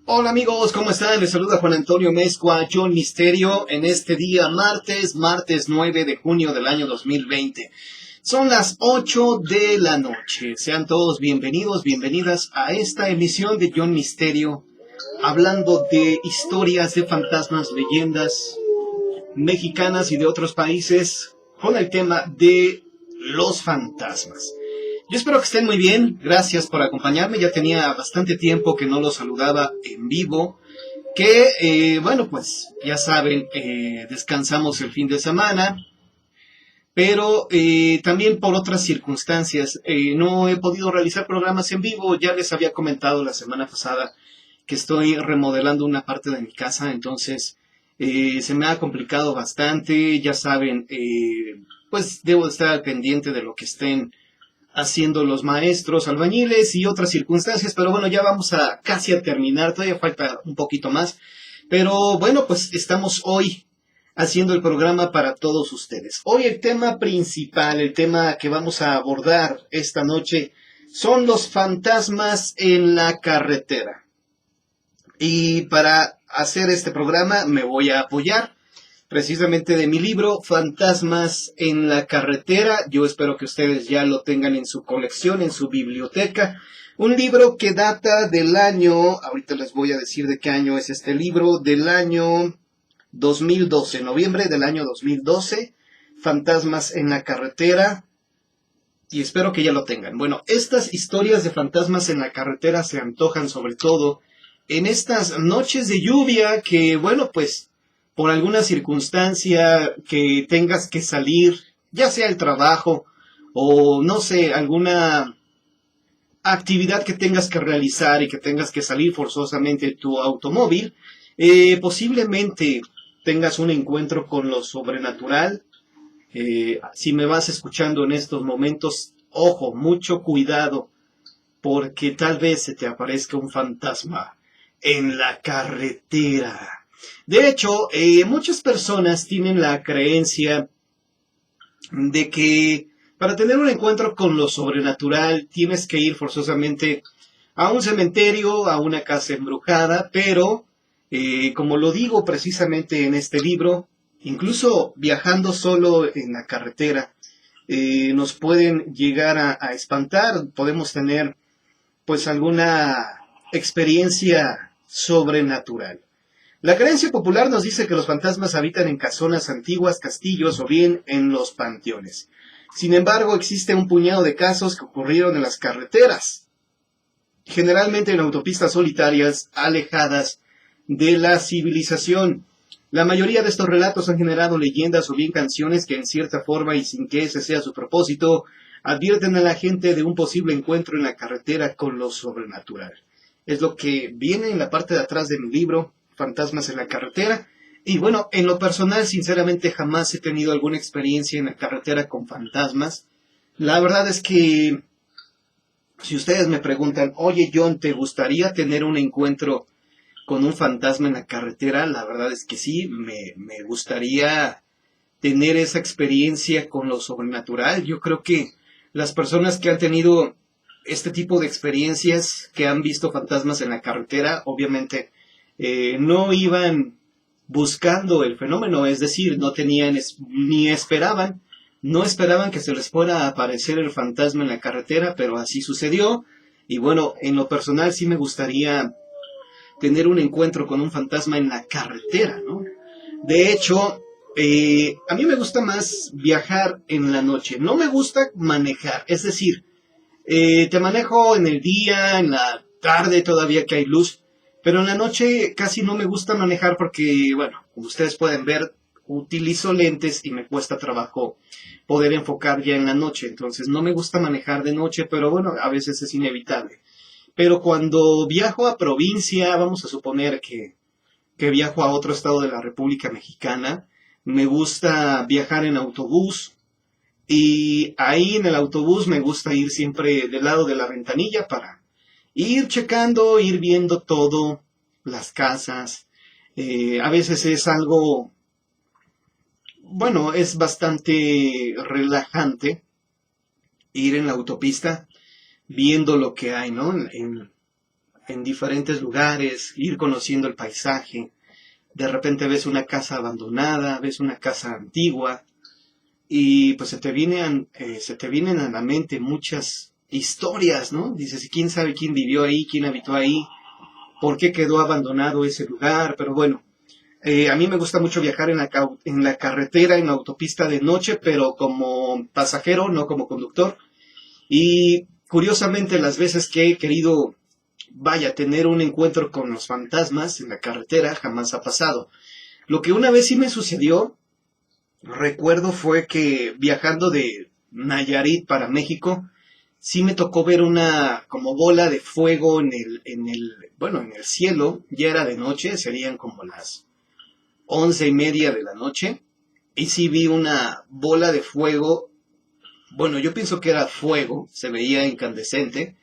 Hola amigos, ¿cómo están? Les saluda Juan Antonio Mezcua, John Misterio, en este día martes 9 de junio del año 2020. Son las 8 de la noche. Sean todos bienvenidos, bienvenidas a esta emisión de John Misterio, hablando de historias de fantasmas, leyendas mexicanas y de otros países, con el tema de los fantasmas. Yo espero que estén muy bien, gracias por acompañarme, ya tenía bastante tiempo que no los saludaba en vivo, bueno, pues ya saben, descansamos el fin de semana, pero también por otras circunstancias, no he podido realizar programas en vivo, ya les había comentado la semana pasada que estoy remodelando una parte de mi casa, entonces se me ha complicado bastante, ya saben, pues debo estar al pendiente de lo que estén haciendo los maestros, albañiles y otras circunstancias, pero bueno, ya vamos a casi a terminar, todavía falta un poquito más, pero bueno, pues estamos hoy haciendo el programa para todos ustedes. Hoy el tema principal, el tema que vamos a abordar esta noche son los fantasmas en la carretera. Y para hacer este programa me voy a apoyar precisamente de mi libro Fantasmas en la carretera. Yo espero que ustedes ya lo tengan en su colección, en su biblioteca. Un libro que data del año, ahorita les voy a decir de qué año es este libro, del año 2012, noviembre del año 2012, Fantasmas en la carretera, y espero que ya lo tengan. Bueno, estas historias de fantasmas en la carretera se antojan sobre todo en estas noches de lluvia que, bueno, pues por alguna circunstancia que tengas que salir, ya sea el trabajo o no sé, alguna actividad que tengas que realizar y que tengas que salir forzosamente en tu automóvil, posiblemente tengas un encuentro con lo sobrenatural. Si me vas escuchando en estos momentos, ojo, mucho cuidado, porque tal vez se te aparezca un fantasma en la carretera. De hecho, muchas personas tienen la creencia de que para tener un encuentro con lo sobrenatural tienes que ir forzosamente a un cementerio, a una casa embrujada, pero como lo digo precisamente en este libro, incluso viajando solo en la carretera, nos pueden llegar a espantar, podemos tener pues alguna experiencia sobrenatural. La creencia popular nos dice que los fantasmas habitan en casonas antiguas, castillos o bien en los panteones. Sin embargo, existe un puñado de casos que ocurrieron en las carreteras, generalmente en autopistas solitarias, alejadas de la civilización. La mayoría de estos relatos han generado leyendas o bien canciones que en cierta forma y sin que ese sea su propósito, advierten a la gente de un posible encuentro en la carretera con lo sobrenatural. Es lo que viene en la parte de atrás de mi libro, Fantasmas en la carretera. Y bueno, en lo personal, sinceramente, jamás he tenido alguna experiencia en la carretera con fantasmas. La verdad es que si ustedes me preguntan, oye John, ¿te gustaría tener un encuentro con un fantasma en la carretera? La verdad es que sí, me gustaría tener esa experiencia con lo sobrenatural. Yo creo que las personas que han tenido este tipo de experiencias, que han visto fantasmas en la carretera, obviamente no iban buscando el fenómeno, es decir, no tenían ni esperaban, no esperaban que se les fuera a aparecer el fantasma en la carretera, pero así sucedió. Y bueno, en lo personal sí me gustaría tener un encuentro con un fantasma en la carretera, ¿no? De hecho, a mí me gusta más viajar en la noche. No me gusta manejar, es decir, te manejo en el día, en la tarde todavía que hay luz, pero en la noche casi no me gusta manejar porque, bueno, como ustedes pueden ver, utilizo lentes y me cuesta trabajo poder enfocar ya en la noche. Entonces no me gusta manejar de noche, pero bueno, a veces es inevitable. Pero cuando viajo a provincia, vamos a suponer que viajo a otro estado de la República Mexicana, me gusta viajar en autobús y ahí en el autobús me gusta ir siempre del lado de la ventanilla para ir checando, ir viendo todo, las casas. A veces es algo, bueno, es bastante relajante ir en la autopista viendo lo que hay, ¿no? en diferentes lugares, ir conociendo el paisaje. De repente ves una casa abandonada, ves una casa antigua y pues se te vienen a la mente muchas historias, ¿no? Dices, ¿quién sabe quién vivió ahí, quién habitó ahí, por qué quedó abandonado ese lugar? Pero bueno, a mí me gusta mucho viajar en la carretera, en la autopista de noche, pero como pasajero, no como conductor. Y curiosamente las veces que he querido, vaya, tener un encuentro con los fantasmas en la carretera, jamás ha pasado. Lo que una vez sí me sucedió, recuerdo, fue que viajando de Nayarit para México, sí me tocó ver una como bola de fuego bueno, en el cielo. Ya era de noche, serían como las 11:30 de la noche, y sí vi una bola de fuego. Bueno, yo pienso que era fuego, se veía incandescente,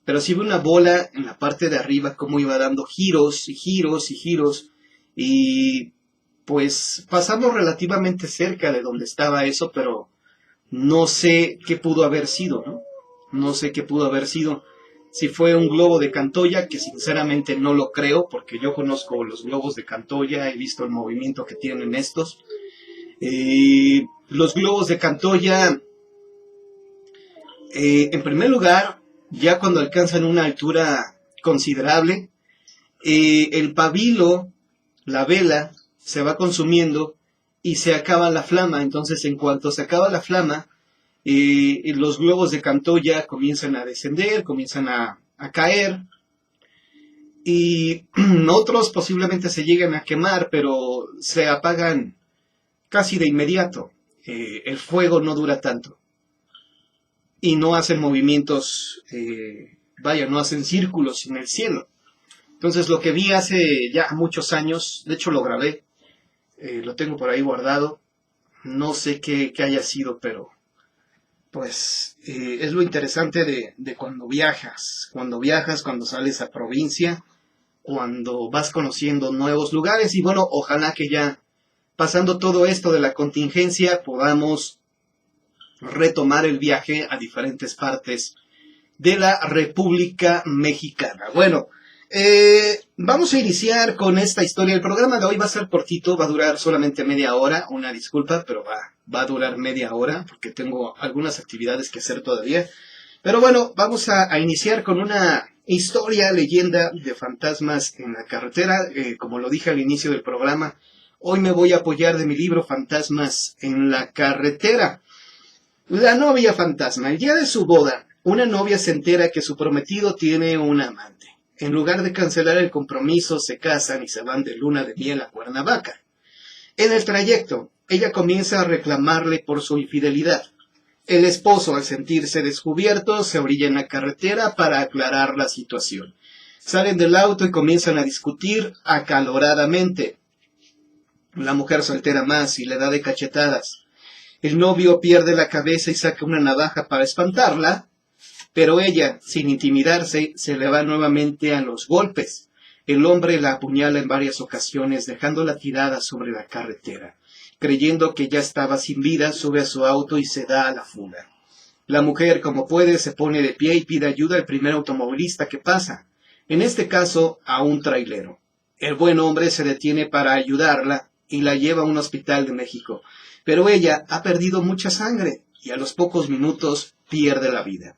pero sí vi una bola en la parte de arriba como iba dando giros y giros y giros, y pues pasamos relativamente cerca de donde estaba eso, pero no sé qué pudo haber sido, ¿no? No sé qué pudo haber sido. Si fue un globo de Cantoya, que sinceramente no lo creo, porque yo conozco los globos de Cantoya, he visto el movimiento que tienen estos. Los globos de Cantoya, en primer lugar, ya cuando alcanzan una altura considerable, el pabilo, la vela, se va consumiendo y se acaba la flama. Entonces, en cuanto se acaba la flama, los globos de Cantoya comienzan a descender, comienzan a caer, y otros posiblemente se lleguen a quemar, pero se apagan casi de inmediato. El fuego no dura tanto y no hacen movimientos, vaya, no hacen círculos en el cielo. Entonces lo que vi hace ya muchos años, de hecho lo grabé, lo tengo por ahí guardado, no sé qué haya sido, pero pues es lo interesante de cuando viajas, cuando sales a provincia, cuando vas conociendo nuevos lugares. Y bueno, ojalá que ya pasando todo esto de la contingencia podamos retomar el viaje a diferentes partes de la República Mexicana. Bueno, vamos a iniciar con esta historia. El programa de hoy va a ser cortito, va a durar solamente media hora, una disculpa, pero va a durar media hora porque tengo algunas actividades que hacer todavía. Pero bueno, vamos a iniciar con una historia, leyenda de fantasmas en la carretera. Como lo dije al inicio del programa, hoy me voy a apoyar de mi libro Fantasmas en la carretera. La novia fantasma. El día de su boda, una novia se entera que su prometido tiene un amante. En lugar de cancelar el compromiso, se casan y se van de luna de miel a Cuernavaca. En el trayecto, ella comienza a reclamarle por su infidelidad. El esposo, al sentirse descubierto, se orilla en la carretera para aclarar la situación. Salen del auto y comienzan a discutir acaloradamente. La mujer se altera más y le da de cachetadas. El novio pierde la cabeza y saca una navaja para espantarla, pero ella, sin intimidarse, se le va nuevamente a los golpes. El hombre la apuñala en varias ocasiones, dejándola tirada sobre la carretera. Creyendo que ya estaba sin vida, sube a su auto y se da a la fuga. La mujer, como puede, se pone de pie y pide ayuda al primer automovilista que pasa, en este caso a un trailero. El buen hombre se detiene para ayudarla y la lleva a un hospital de México, pero ella ha perdido mucha sangre y a los pocos minutos pierde la vida.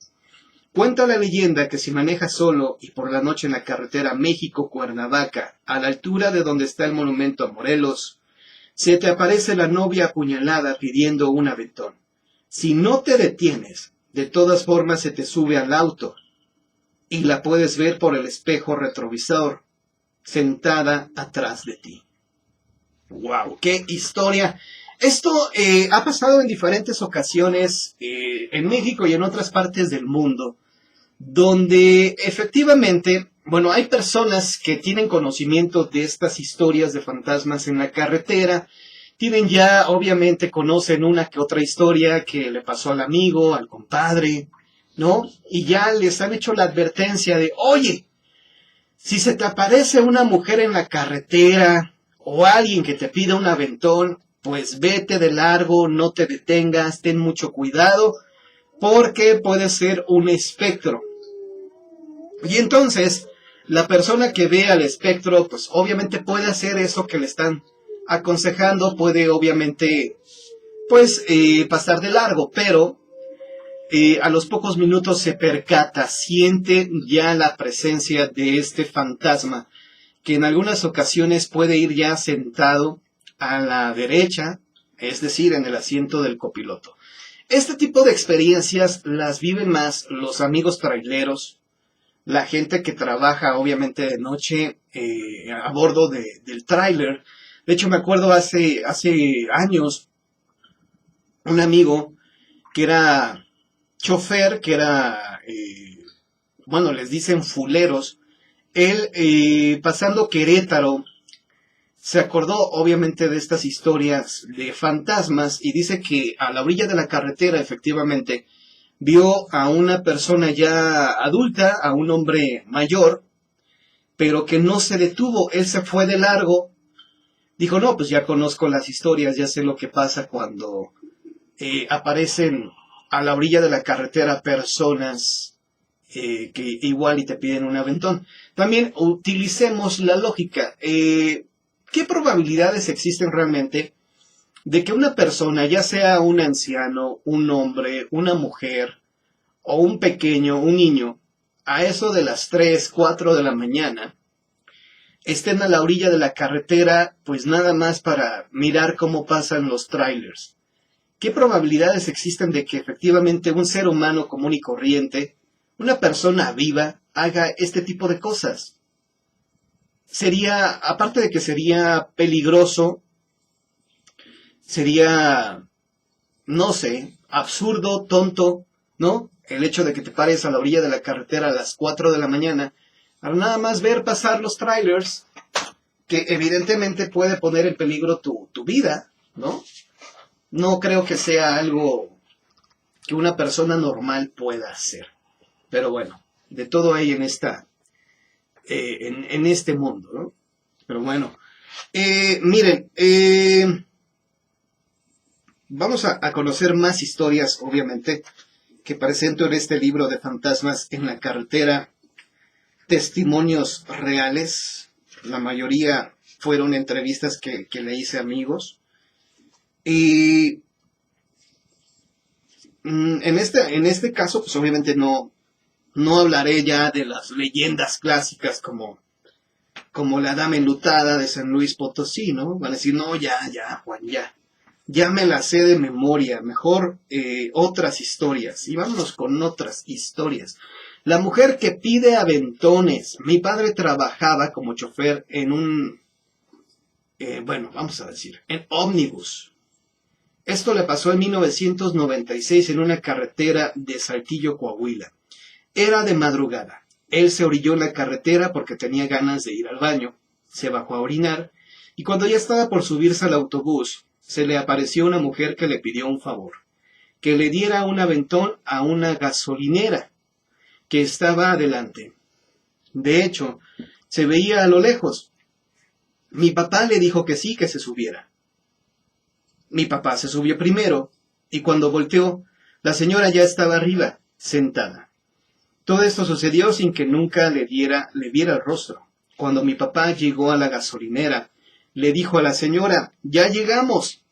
Cuenta la leyenda que si manejas solo y por la noche en la carretera México-Cuernavaca, a la altura de donde está el monumento a Morelos, se te aparece la novia apuñalada pidiendo un aventón. Si no te detienes, de todas formas se te sube al auto y la puedes ver por el espejo retrovisor, sentada atrás de ti. ¡Wow! ¡Qué historia! Esto ha pasado en diferentes ocasiones en México y en otras partes del mundo, donde efectivamente, bueno, hay personas que tienen conocimiento de estas historias de fantasmas en la carretera, tienen ya, obviamente, conocen una que otra historia que le pasó al amigo, al compadre, ¿no? Y ya les han hecho la advertencia de, oye, si se te aparece una mujer en la carretera o alguien que te pida un aventón, pues vete de largo, no te detengas, ten mucho cuidado, porque puede ser un espectro. Y entonces, La persona que ve al espectro, pues obviamente puede hacer eso que le están aconsejando, puede obviamente, pues, pasar de largo, pero a los pocos minutos se percata, siente ya la presencia de este fantasma, que en algunas ocasiones puede ir ya sentado a la derecha, es decir, en el asiento del copiloto. Este tipo de experiencias las viven más los amigos traileros, la gente que trabaja obviamente de noche a bordo del tráiler. De hecho, me acuerdo hace años, un amigo que era chofer, que era, bueno, les dicen fuleros, él pasando Querétaro, se acordó obviamente de estas historias de fantasmas y dice que a la orilla de la carretera efectivamente vio a una persona ya adulta, a un hombre mayor, pero que no se detuvo, él se fue de largo, dijo, no, pues ya conozco las historias, ya sé lo que pasa cuando aparecen a la orilla de la carretera personas que igual y te piden un aventón. También utilicemos la lógica. ¿Qué probabilidades existen realmente de que una persona, ya sea un anciano, un hombre, una mujer, o un pequeño, un niño, a eso de las 3, 4 de la mañana, estén a la orilla de la carretera, pues nada más para mirar cómo pasan los trailers? ¿Qué probabilidades existen de que efectivamente un ser humano común y corriente, una persona viva, haga este tipo de cosas? Sería, aparte de que sería peligroso, sería, no sé, absurdo, tonto, ¿no? El hecho de que te pares a la orilla de la carretera a las 4 de la mañana para nada más ver pasar los trailers, que evidentemente puede poner en peligro tu vida, ¿no? No creo que sea algo que una persona normal pueda hacer. Pero bueno, de todo hay en en este mundo, ¿no? Pero bueno, miren, vamos a conocer más historias, obviamente, que presento en este libro de fantasmas en la carretera, testimonios reales, la mayoría fueron entrevistas que le hice a amigos, y en este caso, pues obviamente no hablaré ya de las leyendas clásicas como la Dama Enlutada de San Luis Potosí, ¿no? Van a decir, no, ya, Juan, ya me la sé de memoria, mejor otras historias. Y vámonos con otras historias. La mujer que pide aventones. Mi padre trabajaba como chofer en un, bueno, vamos a decir, en ómnibus. Esto le pasó en 1996 en una carretera de Saltillo, Coahuila. Era de madrugada. Él se orilló en la carretera porque tenía ganas de ir al baño. Se bajó a orinar y cuando ya estaba por subirse al autobús, se le apareció una mujer que le pidió un favor, que le diera un aventón a una gasolinera que estaba adelante. De hecho, se veía a lo lejos. Mi papá le dijo que sí, que se subiera. Mi papá se subió primero y cuando volteó, la señora ya estaba arriba, sentada. Todo esto sucedió sin que nunca le viera el rostro. Cuando mi papá llegó a la gasolinera, le dijo a la señora, ya llegamos.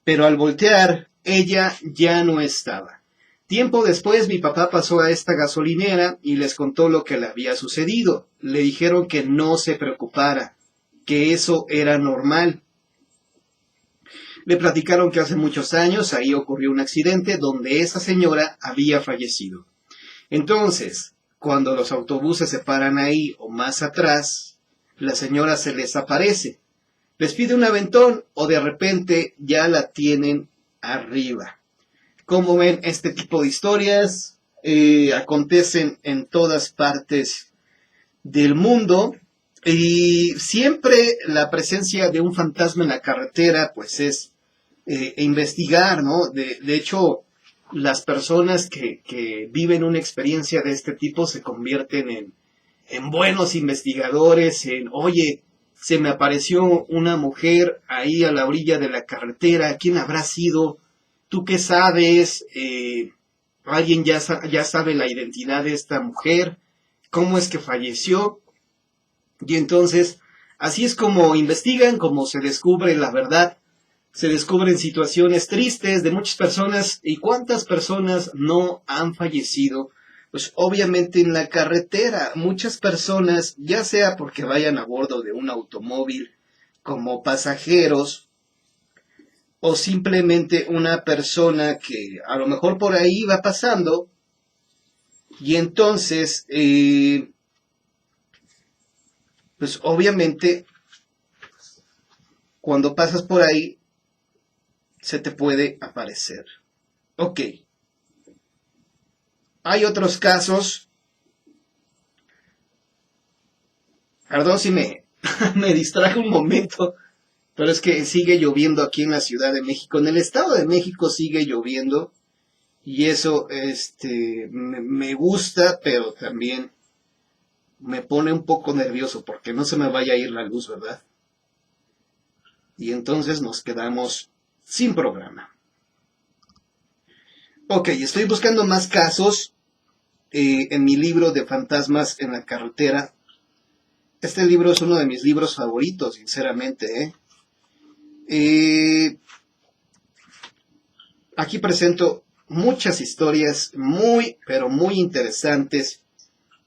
Pero al voltear, ella ya no estaba. Tiempo después mi papá pasó a esta gasolinera y les contó lo que le había sucedido. Le dijeron que no se preocupara, que eso era normal. Le platicaron que hace muchos años ahí ocurrió un accidente donde esa señora había fallecido. Entonces, cuando los autobuses se paran ahí o más atrás, la señora se les aparece, les pide un aventón o de repente ya la tienen arriba. Como ven, este tipo de historias acontecen en todas partes del mundo y siempre la presencia de un fantasma en la carretera pues es investigar, ¿no? De hecho, las personas que viven una experiencia de este tipo se convierten en buenos investigadores, oye, se me apareció una mujer ahí a la orilla de la carretera, ¿quién habrá sido? ¿Tú qué sabes? ¿Alguien ya sabe la identidad de esta mujer? cómo es que falleció. Y entonces, así es como investigan, como se descubre la verdad. Se descubren situaciones tristes de muchas personas. ¿Y cuántas personas no han fallecido? Pues obviamente en la carretera. Muchas personas, ya sea porque vayan a bordo de un automóvil como pasajeros, o simplemente una persona que a lo mejor por ahí va pasando, y entonces, pues obviamente cuando pasas por ahí, se te puede aparecer. Ok. Hay otros casos. Perdón si me distraje un momento, pero es que sigue lloviendo aquí en la Ciudad de México. En el Estado de México sigue lloviendo. Y eso me gusta, pero también me pone un poco nervioso porque no se me vaya a ir la luz, ¿verdad? Y entonces nos quedamos sin programa. Ok, estoy buscando más casos en mi libro de fantasmas en la carretera. Este libro es uno de mis libros favoritos, sinceramente. Aquí presento muchas historias muy, pero muy interesantes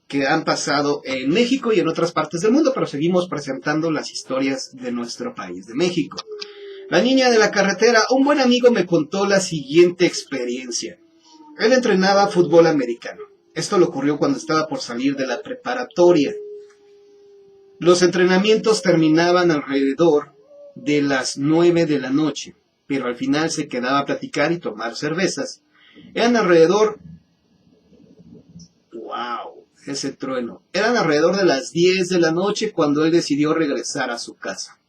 que han pasado en México y en otras partes del mundo, pero seguimos presentando las historias de nuestro país, de México. La niña de la carretera. Un buen amigo me contó la siguiente experiencia. Él entrenaba fútbol americano. Esto le ocurrió cuando estaba por salir de la preparatoria. Los entrenamientos terminaban alrededor de las 9 de la noche, pero al final se quedaba a platicar y tomar cervezas. Eran alrededor... ¡Wow! Ese trueno. Eran alrededor de las 10 de la noche cuando él decidió regresar a su casa.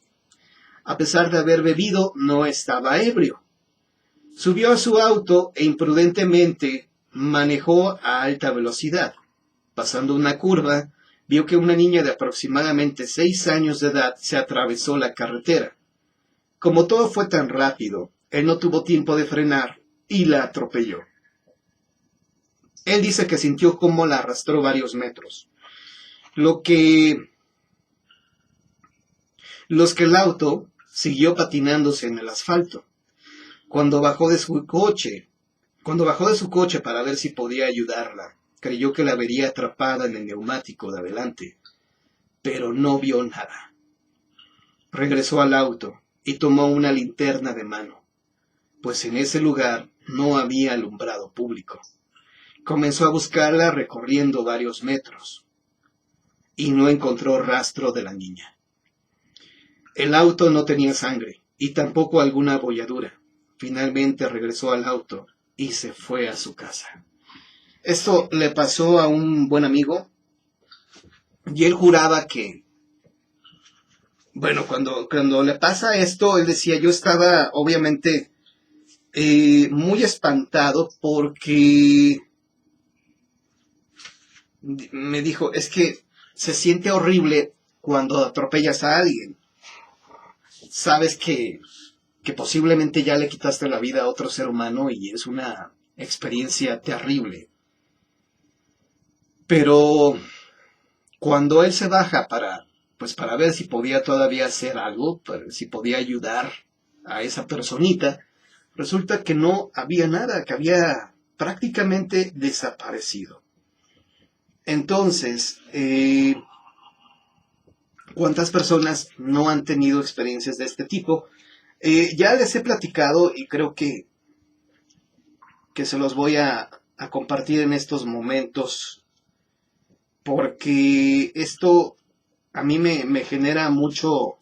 A pesar de haber bebido, no estaba ebrio. Subió a su auto e imprudentemente manejó a alta velocidad. Pasando una curva, vio que una niña de aproximadamente 6 años de edad se atravesó la carretera. Como todo fue tan rápido, él no tuvo tiempo de frenar y la atropelló. Él dice que sintió cómo la arrastró varios metros. Los que el auto siguió patinándose en el asfalto. Cuando bajó de su coche para ver si podía ayudarla, creyó que la vería atrapada en el neumático de adelante, pero no vio nada. Regresó al auto y tomó una linterna de mano, pues en ese lugar no había alumbrado público. Comenzó a buscarla recorriendo varios metros y no encontró rastro de la niña. El auto no tenía sangre y tampoco alguna abolladura. Finalmente regresó al auto y se fue a su casa. Esto le pasó a un buen amigo y él juraba que, bueno, cuando le pasa esto, él decía, yo estaba obviamente muy espantado porque me dijo, es que se siente horrible cuando atropellas a alguien. Sabes que posiblemente ya le quitaste la vida a otro ser humano y es una experiencia terrible. Pero cuando él se baja para ver si podía todavía hacer algo, si podía ayudar a esa personita, resulta que no había nada, que había prácticamente desaparecido. Entonces, ¿cuántas personas no han tenido experiencias de este tipo? Ya les he platicado y creo que se los voy a compartir en estos momentos, porque esto a mí me genera mucho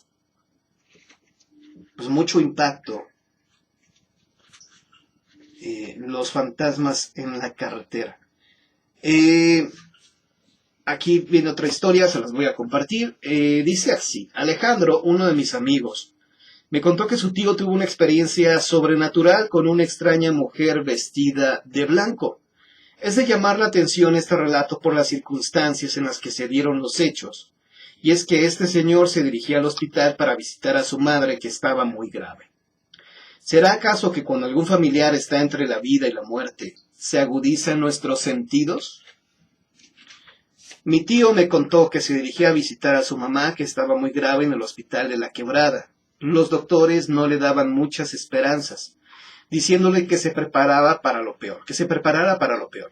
impacto. Los fantasmas en la carretera. Aquí viene otra historia, se las voy a compartir. Dice así: Alejandro, uno de mis amigos, me contó que su tío tuvo una experiencia sobrenatural con una extraña mujer vestida de blanco. Es de llamar la atención este relato por las circunstancias en las que se dieron los hechos, y es que este señor se dirigía al hospital para visitar a su madre, que estaba muy grave. ¿Será acaso que cuando algún familiar está entre la vida y la muerte, se agudizan nuestros sentidos? Mi tío me contó que se dirigía a visitar a su mamá, que estaba muy grave en el hospital de La Quebrada. Los doctores no le daban muchas esperanzas, diciéndole que se preparaba para lo peor, que se preparara para lo peor.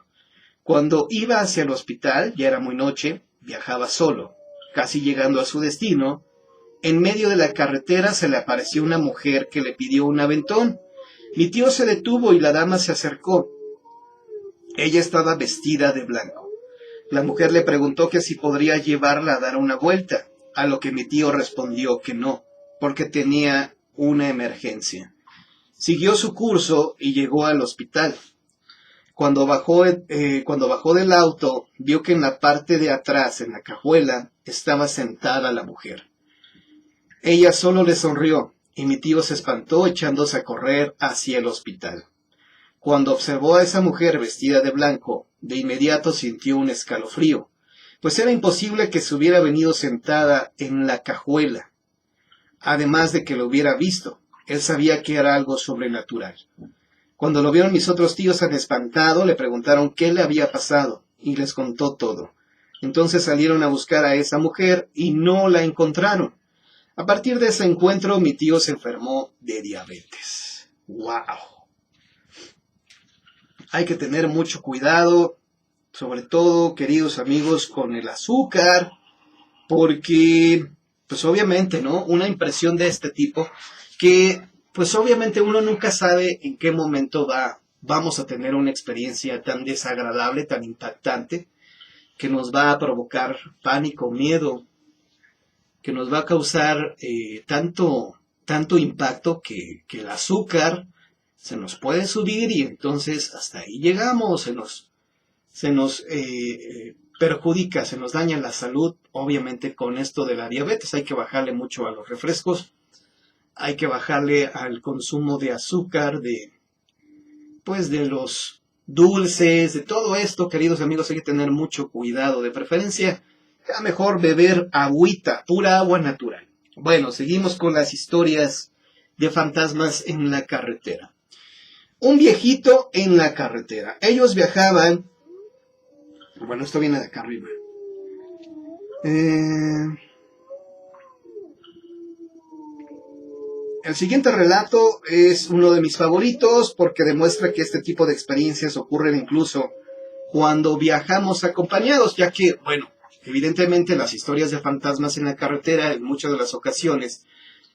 Cuando iba hacia el hospital, ya era muy noche, viajaba solo. Casi llegando a su destino, en medio de la carretera se le apareció una mujer que le pidió un aventón. Mi tío se detuvo y la dama se acercó. Ella estaba vestida de blanco. La mujer le preguntó que si podría llevarla a dar una vuelta, a lo que mi tío respondió que no, porque tenía una emergencia. Siguió su curso y llegó al hospital. Cuando bajó del auto, vio que en la parte de atrás, en la cajuela, estaba sentada la mujer. Ella solo le sonrió, y mi tío se espantó echándose a correr hacia el hospital. Cuando observó a esa mujer vestida de blanco, de inmediato sintió un escalofrío, pues era imposible que se hubiera venido sentada en la cajuela. Además de que lo hubiera visto, él sabía que era algo sobrenatural. Cuando lo vieron mis otros tíos tan espantado, le preguntaron qué le había pasado, y les contó todo. Entonces salieron a buscar a esa mujer y no la encontraron. A partir de ese encuentro, mi tío se enfermó de diabetes. ¡Wow! Hay que tener mucho cuidado, sobre todo, queridos amigos, con el azúcar, porque, pues obviamente, ¿no? Una impresión de este tipo, que, pues obviamente uno nunca sabe en qué momento vamos a tener una experiencia tan desagradable, tan impactante, que nos va a provocar pánico, miedo, que nos va a causar tanto impacto que el azúcar se nos puede subir y entonces hasta ahí llegamos, se nos perjudica, se nos daña la salud. Obviamente con esto de la diabetes hay que bajarle mucho a los refrescos, hay que bajarle al consumo de azúcar, de los dulces, de todo esto, queridos amigos, hay que tener mucho cuidado, de preferencia, ya mejor beber agüita, pura agua natural. Bueno, seguimos con las historias de fantasmas en la carretera. Un viejito en la carretera. Ellos viajaban. Bueno, esto viene de acá arriba. El siguiente relato es uno de mis favoritos porque demuestra que este tipo de experiencias ocurren incluso cuando viajamos acompañados, ya que, bueno, evidentemente las historias de fantasmas en la carretera en muchas de las ocasiones,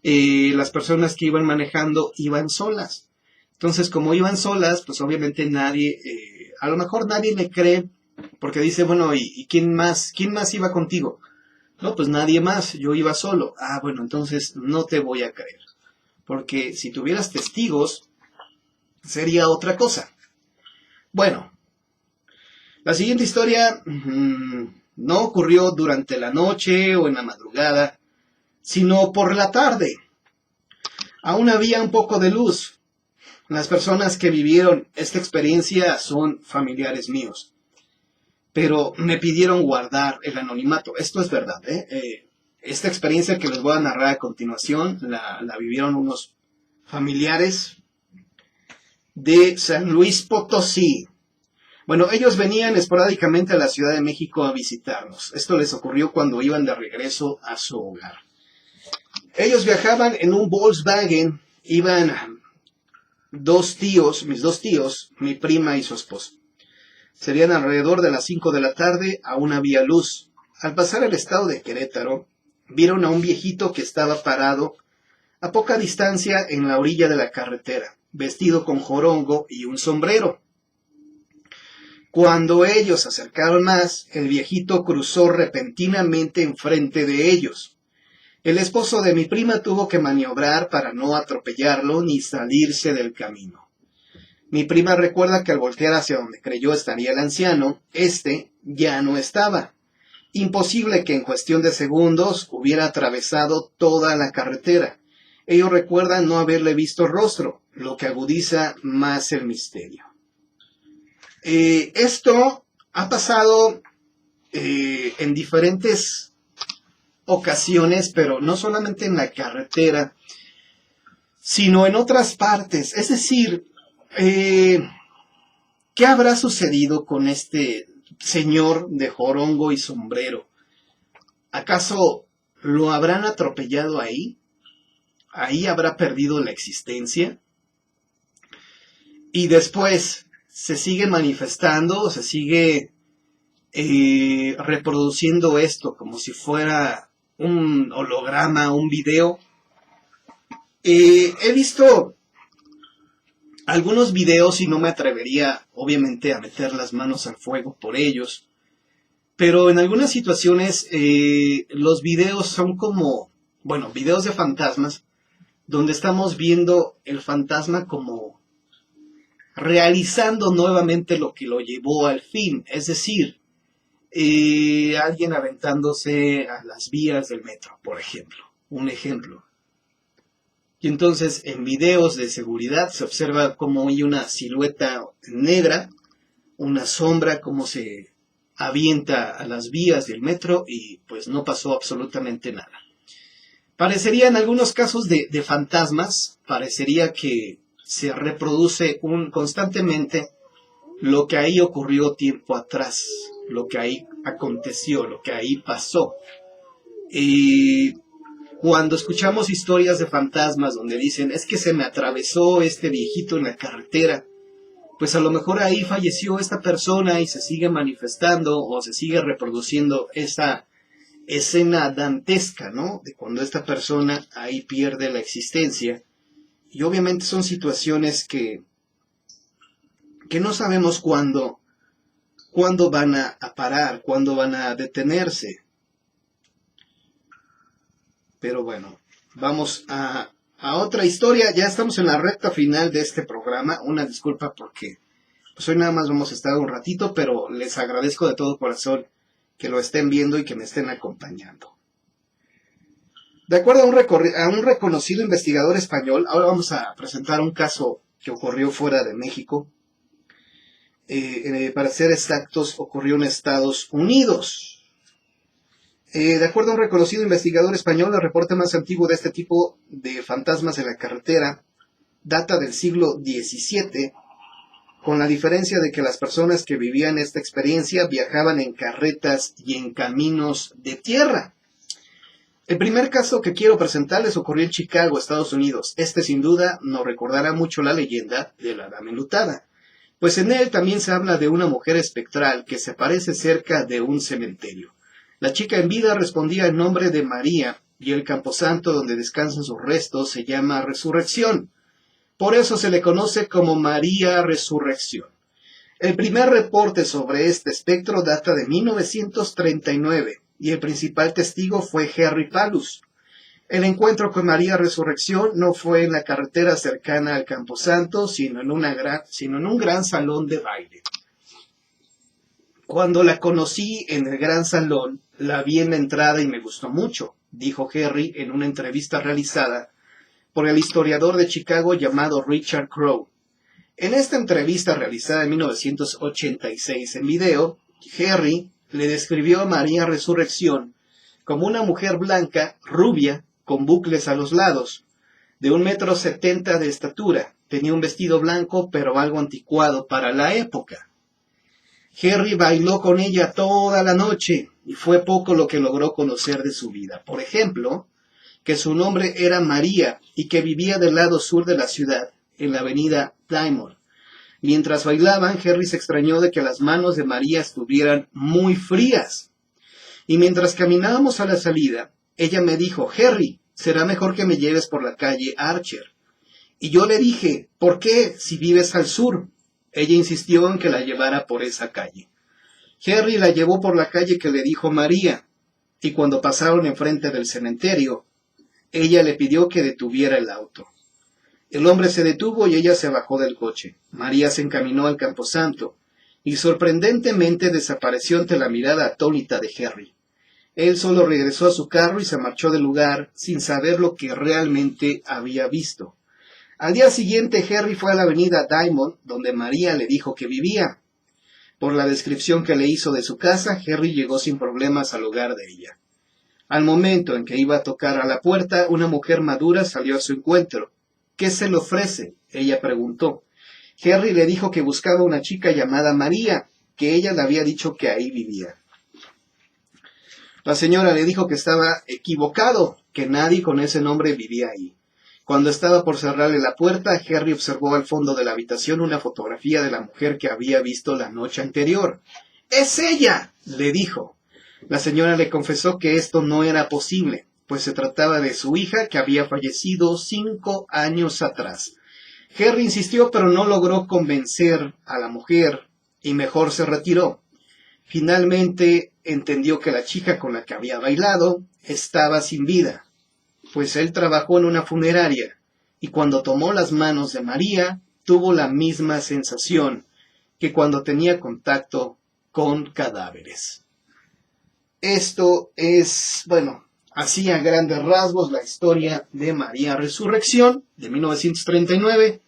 las personas que iban manejando iban solas. Entonces, como iban solas, pues obviamente nadie, a lo mejor nadie le cree, porque dice, bueno, ¿y quién más iba contigo? No, pues nadie más, yo iba solo. Ah, bueno, entonces no te voy a creer, porque si tuvieras testigos, sería otra cosa. Bueno, la siguiente historia no ocurrió durante la noche o en la madrugada, sino por la tarde. Aún había un poco de luz. Las personas que vivieron esta experiencia son familiares míos, pero me pidieron guardar el anonimato. Esto es verdad, ¿eh? Esta experiencia que les voy a narrar a continuación la vivieron unos familiares de San Luis Potosí. Bueno, ellos venían esporádicamente a la Ciudad de México a visitarnos. Esto les ocurrió cuando iban de regreso a su hogar. Ellos viajaban en un Volkswagen, iban mis dos tíos, mi prima y su esposo. Serían alrededor de las 5 de la tarde, aún había luz. Al pasar el estado de Querétaro, vieron a un viejito que estaba parado a poca distancia en la orilla de la carretera, vestido con jorongo y un sombrero. Cuando ellos se acercaron más, el viejito cruzó repentinamente enfrente de ellos. El esposo de mi prima tuvo que maniobrar para no atropellarlo ni salirse del camino. Mi prima recuerda que al voltear hacia donde creyó estaría el anciano, este ya no estaba. Imposible que en cuestión de segundos hubiera atravesado toda la carretera. Ellos recuerdan no haberle visto rostro, lo que agudiza más el misterio. Esto ha pasado en diferentes ocasiones, pero no solamente en la carretera, sino en otras partes. Es decir, ¿qué habrá sucedido con este señor de jorongo y sombrero. ¿Acaso lo habrán atropellado ahí? ¿Ahí habrá perdido la existencia? Y después se sigue manifestando, se sigue reproduciendo esto como si fuera un holograma, un video. He visto algunos videos y no me atrevería, obviamente, a meter las manos al fuego por ellos, pero en algunas situaciones los videos son como, bueno, videos de fantasmas, donde estamos viendo el fantasma como realizando nuevamente lo que lo llevó al fin, es decir, alguien aventándose a las vías del metro, por ejemplo, un ejemplo. Y entonces en videos de seguridad se observa como hay una silueta negra, una sombra, como se avienta a las vías del metro y pues no pasó absolutamente nada. Parecería en algunos casos de fantasmas, parecería que se reproduce constantemente lo que ahí ocurrió tiempo atrás, lo que ahí aconteció, lo que ahí pasó. Y cuando escuchamos historias de fantasmas donde dicen, es que se me atravesó este viejito en la carretera, pues a lo mejor ahí falleció esta persona y se sigue manifestando o se sigue reproduciendo esa escena dantesca, ¿no? De cuando esta persona ahí pierde la existencia. Y obviamente son situaciones que no sabemos cuándo van a parar, cuándo van a detenerse. Pero bueno, vamos a otra historia. Ya estamos en la recta final de este programa. Una disculpa porque pues hoy nada más vamos a estar un ratito, pero les agradezco de todo corazón que lo estén viendo y que me estén acompañando. De acuerdo a un reconocido investigador español, ahora vamos a presentar un caso que ocurrió fuera de México. Para ser exactos, ocurrió en Estados Unidos. De acuerdo a un reconocido investigador español, el reporte más antiguo de este tipo de fantasmas en la carretera data del siglo XVII, con la diferencia de que las personas que vivían esta experiencia viajaban en carretas y en caminos de tierra. El primer caso que quiero presentarles ocurrió en Chicago, Estados Unidos. Este sin duda nos recordará mucho la leyenda de la Dama Enlutada, pues en él también se habla de una mujer espectral que se aparece cerca de un cementerio. La chica en vida respondía en nombre de María, y el camposanto donde descansan sus restos se llama Resurrección. Por eso se le conoce como María Resurrección. El primer reporte sobre este espectro data de 1939, y el principal testigo fue Henry Paulus. El encuentro con María Resurrección no fue en la carretera cercana al camposanto, sino en un gran salón de baile. Cuando la conocí en el gran salón, la vi en la entrada y me gustó mucho, dijo Henry en una entrevista realizada por el historiador de Chicago llamado Richard Crowe. En esta entrevista realizada en 1986 en video, Henry le describió a María Resurrección como una mujer blanca, rubia, con bucles a los lados, de 1,70 m de estatura. Tenía un vestido blanco pero algo anticuado para la época. Henry bailó con ella toda la noche y fue poco lo que logró conocer de su vida. Por ejemplo, que su nombre era María y que vivía del lado sur de la ciudad, en la avenida Diamond. Mientras bailaban, Henry se extrañó de que las manos de María estuvieran muy frías. Y mientras caminábamos a la salida, ella me dijo, Henry, será mejor que me lleves por la calle Archer. Y yo le dije, ¿por qué si vives al sur? Ella insistió en que la llevara por esa calle. Henry la llevó por la calle que le dijo María, y cuando pasaron enfrente del cementerio, ella le pidió que detuviera el auto. El hombre se detuvo y ella se bajó del coche. María se encaminó al camposanto, y sorprendentemente desapareció ante la mirada atónita de Henry. Él solo regresó a su carro y se marchó del lugar sin saber lo que realmente había visto. Al día siguiente, Henry fue a la avenida Diamond, donde María le dijo que vivía. Por la descripción que le hizo de su casa, Henry llegó sin problemas al hogar de ella. Al momento en que iba a tocar a la puerta, una mujer madura salió a su encuentro. ¿Qué se le ofrece?, ella preguntó. Henry le dijo que buscaba una chica llamada María. que ella le había dicho que ahí vivía. La señora le dijo que estaba equivocado, que nadie con ese nombre vivía ahí. Cuando estaba por cerrarle la puerta, Harry observó al fondo de la habitación una fotografía de la mujer que había visto la noche anterior. ¡Es ella!, le dijo. La señora le confesó que esto no era posible, pues se trataba de su hija que había fallecido 5 años atrás. Harry insistió, pero no logró convencer a la mujer y mejor se retiró. Finalmente entendió que la chica con la que había bailado estaba sin vida, pues él trabajó en una funeraria y cuando tomó las manos de María tuvo la misma sensación que cuando tenía contacto con cadáveres. Esto es, bueno, así a grandes rasgos la historia de María Resurrección de 1939,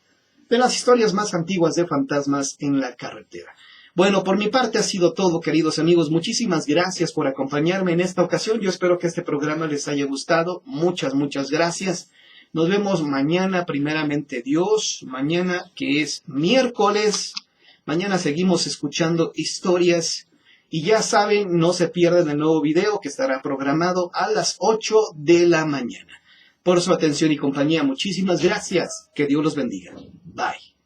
de las historias más antiguas de fantasmas en la carretera. Bueno, por mi parte ha sido todo, queridos amigos. Muchísimas gracias por acompañarme en esta ocasión. Yo espero que este programa les haya gustado. Muchas, muchas gracias. Nos vemos mañana, primeramente Dios. Mañana, que es miércoles. Mañana seguimos escuchando historias. Y ya saben, no se pierdan el nuevo video que estará programado a las 8 de la mañana. Por su atención y compañía, muchísimas gracias. Que Dios los bendiga. Bye.